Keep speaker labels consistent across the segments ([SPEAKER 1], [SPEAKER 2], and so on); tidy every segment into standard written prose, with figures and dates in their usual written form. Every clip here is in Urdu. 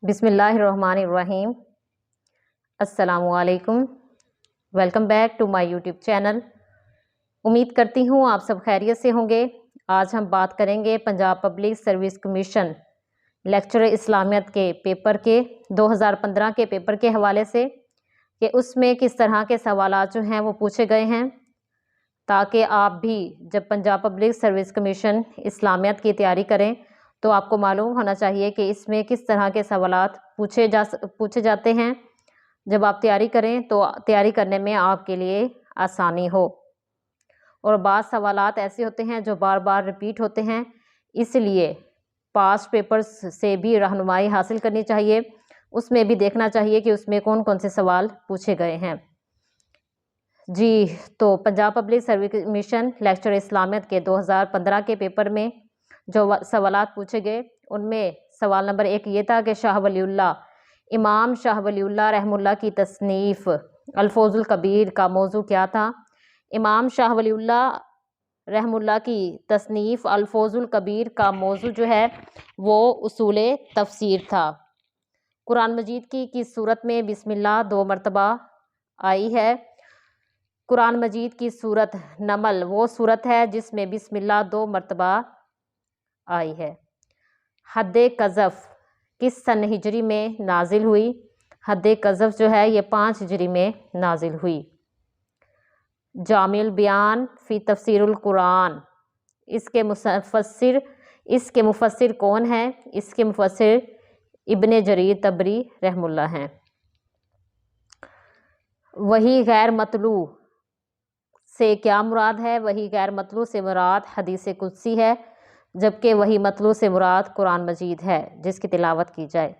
[SPEAKER 1] بسم اللہ الرحمن الرحیم۔ السلام علیکم، welcome back to my YouTube channel. امید کرتی ہوں آپ سب خیریت سے ہوں گے۔ آج ہم بات کریں گے Punjab public service commission lecture اسلامیت کے پیپر کے 2015 کے پیپر کے حوالے سے کہ اس میں کس طرح کے سوالات جو ہیں وہ پوچھے گئے ہیں، تاکہ آپ بھی جب پنجاب پبلک سروس کمیشن اسلامیت کی تیاری کریں تو آپ کو معلوم ہونا چاہیے کہ اس میں کس طرح کے سوالات پوچھے جاتے ہیں۔ جب آپ تیاری کریں تو تیاری کرنے میں آپ کے لیے آسانی ہو۔ اور بعض سوالات ایسے ہوتے ہیں جو بار بار ریپیٹ ہوتے ہیں، اس لیے پاسٹ پیپرز سے بھی رہنمائی حاصل کرنی چاہیے، اس میں بھی دیکھنا چاہیے کہ اس میں کون کون سے سوال پوچھے گئے ہیں۔ جی تو Punjab public service commission lecture اسلامیت کے 2015 کے پیپر میں جو سوالات پوچھے گئے ان میں سوال نمبر 1 یہ تھا کہ شاہ ولی اللہ امام شاہ ولی اللہ رحمہ اللہ کی تصنیف الفوز الکبیر کا موضوع کیا تھا؟ امام شاہ ولی اللہ رحمہ اللہ کی تصنیف الفوز الکبیر کا موضوع جو ہے وہ اصول تفسیر تھا۔ قرآن مجید کی کس صورت میں بسم اللہ 2 مرتبہ آئی ہے؟ قرآن مجید کی صورت نمل وہ صورت ہے جس میں بسم اللہ 2 مرتبہ آئی ہے۔ حد قذف کس سن ہجری میں نازل ہوئی؟ حد قذف جو ہے یہ 5 ہجری میں نازل ہوئی۔ جامع البیان فی تفسیر القرآن اس کے مفسر کون ہیں؟ اس کے مفسر ابن جریر طبری رحمہ اللہ ہیں۔ وحی غیر مطلوع سے کیا مراد ہے؟ وحی غیر مطلوع سے مراد حدیث قدسی ہے، جبکہ وحی مطلوع سے مراد قرآن مجید ہے جس کی تلاوت کی جائے۔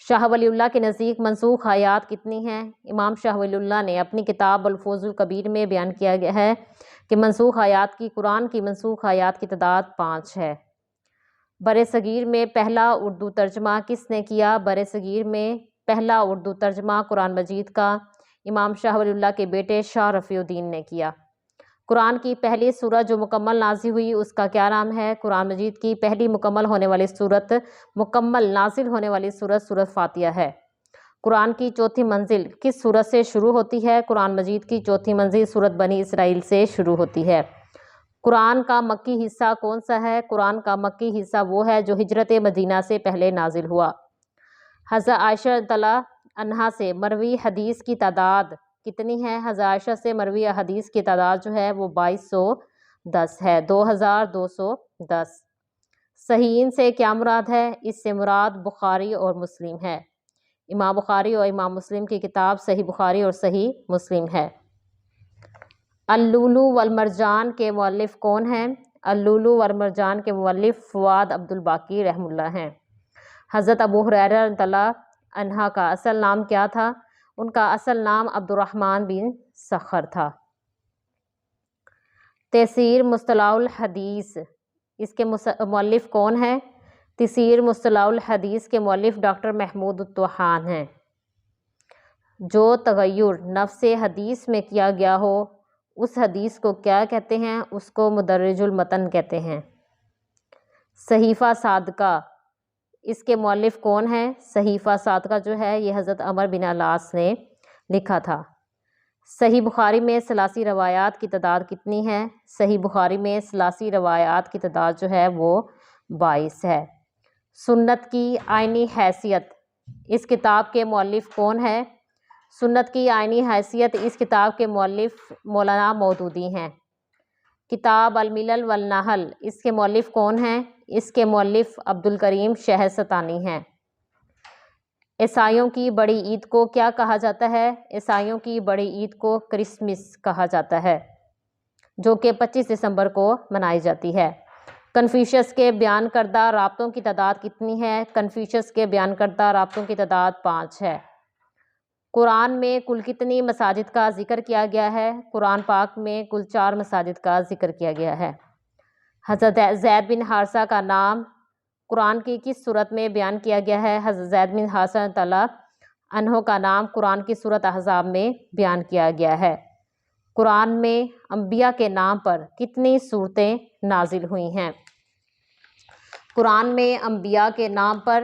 [SPEAKER 1] شاہ ولی اللہ کے نزدیک منسوخ آیات کتنی ہیں؟ امام شاہ ولی اللہ نے اپنی کتاب الفوز الکبیر میں بیان کیا گیا ہے کہ منسوخ آیات کی قرآن کی منسوخ آیات کی تعداد 5 ہے۔ بر صغیر میں پہلا اردو ترجمہ کس نے کیا؟ بر صغیر میں پہلا اردو ترجمہ قرآن مجید کا امام شاہ ولی اللہ کے بیٹے شاہ رفیع الدین نے کیا۔ قرآن کی پہلی سورت جو مکمل نازل ہوئی اس کا کیا نام ہے؟ قرآن مجید کی پہلی مکمل نازل ہونے والی سورت سورت فاتحہ ہے۔ قرآن کی چوتھی منزل کس سورت سے شروع ہوتی ہے؟ قرآن مجید کی چوتھی منزل سورت بنی اسرائیل سے شروع ہوتی ہے۔ قرآن کا مکی حصہ کون سا ہے؟ قرآن کا مکی حصہ وہ ہے جو ہجرت مدینہ سے پہلے نازل ہوا۔ حضرت عائشہ رضی اللہ عنہا سے مروی حدیث کی تعداد کتنی ہے؟ حضرت عائشہ سے مروی حدیث کی تعداد جو ہے وہ 2210 ہے، 2210۔ صحیحین سے کیا مراد ہے؟ اس سے مراد بخاری اور مسلم ہے۔ امام بخاری اور امام مسلم کی کتاب صحیح بخاری اور صحیح مسلم ہے۔ اللؤلؤ والمرجان کے مؤلف کون ہیں؟ اللؤلؤ والمرجان کے مؤلف فؤاد عبد الباقی رحمہ اللہ ہیں۔ حضرت ابو ہریرہ رضی اللہ عنہ کا اصل نام کیا تھا؟ ان کا اصل نام عبد الرحمن بن سخر تھا۔ تفسیر مصطلح الحدیث اس کے مؤلف کون ہیں؟ تفسیر مصطلح الحدیث کے مؤلف ڈاکٹر محمود الطوحان ہیں۔ جو تغیر نفس حدیث میں کیا گیا ہو اس حدیث کو کیا کہتے ہیں؟ اس کو مدرج المتن کہتے ہیں۔ صحیفہ صادقہ اس کے مؤلف کون ہیں؟ صحیفہ صادقہ جو ہے یہ حضرت عمر بن العاص نے لکھا تھا۔ صحیح بخاری میں ثلاثی روایات کی تعداد کتنی ہے؟ صحیح بخاری میں ثلاثی روایات کی تعداد جو ہے وہ 22 ہے۔ سنت کی آئینی حیثیت اس کتاب کے مؤلف کون ہے؟ سنت کی آئینی حیثیت اس کتاب کے مؤلف مولانا مودودی ہیں۔ کتاب الملل والنحل اس کے مؤلف کون ہیں؟ اس کے مؤلف عبد الکریم شہرستانی ہیں۔ عیسائیوں کی بڑی عید کو کیا کہا جاتا ہے؟ عیسائیوں کی بڑی عید کو کرسمس کہا جاتا ہے، جو کہ 25 دسمبر کو منائی جاتی ہے۔ کنفیوشس کے بیان کردہ رابطوں کی تعداد کتنی ہے؟ کنفیوشس کے بیان کردہ رابطوں کی تعداد 5 ہے۔ قرآن میں کل کتنی مساجد کا ذکر کیا گیا ہے؟ قرآن پاک میں کل 4 مساجد کا ذکر کیا گیا ہے۔ حضرت زید بن حارثہ کا نام قرآن کی کس صورت میں بیان کیا گیا ہے؟ حضرت زید بن حارثہ رضی اللہ عنہ کا نام قرآن کی سورۃ احزاب میں بیان کیا گیا ہے۔ قرآن میں انبیاء کے نام پر کتنی صورتیں نازل ہوئی ہیں؟ قرآن میں انبیاء کے نام پر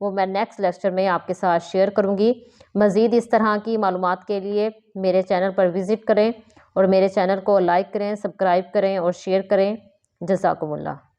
[SPEAKER 1] وہ میں نیکسٹ لیکچر میں آپ کے ساتھ شیئر کروں گی۔ مزید اس طرح کی معلومات کے لیے میرے چینل پر وزٹ کریں اور میرے چینل کو لائک کریں، سبسکرائب کریں اور شیئر کریں۔ جزاکم اللہ۔